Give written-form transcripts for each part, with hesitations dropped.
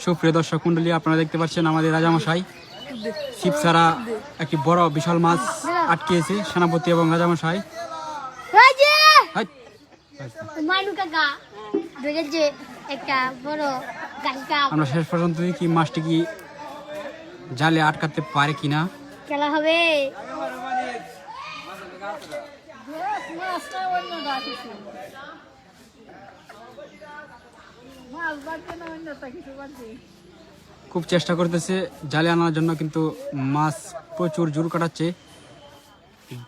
সুপ্রিয় দর্শক মন্ডলী, আপনারা দেখতে পাচ্ছেন আমাদের রাজামশাই ছিপ ছাড়া একটি বড় বিশাল মাছ আটকেছে। সেনাপতি এবং রাজামশাই আমরা শেষ পর্যন্ত কি মাছটি কি জালে আটকাতে পারে কিনা খেলা হবে। খুব চেষ্টা করতেছে জালে আনার জন্য, কিন্তু মাছ প্রচুর জোর কাটাচ্ছে,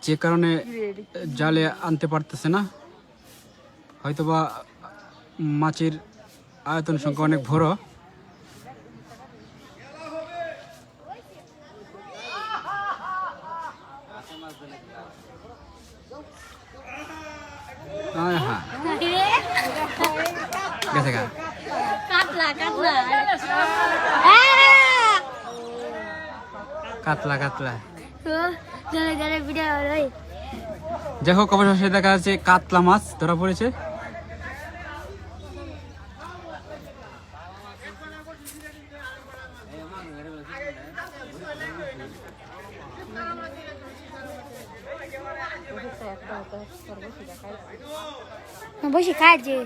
যে কারণে জালে আনতে পারতেছে না। হয়তোবা মাছের আয়তন সংখ্যা অনেক বড়। হ্যাঁ গেছে গা কাতলা কাতলা কাতলা কাতলা। ভিডিও যাই হোক, অবশেষে দেখা যাচ্ছে কাতলা মাছ ধরা পড়েছে। বসে খাচ্ছে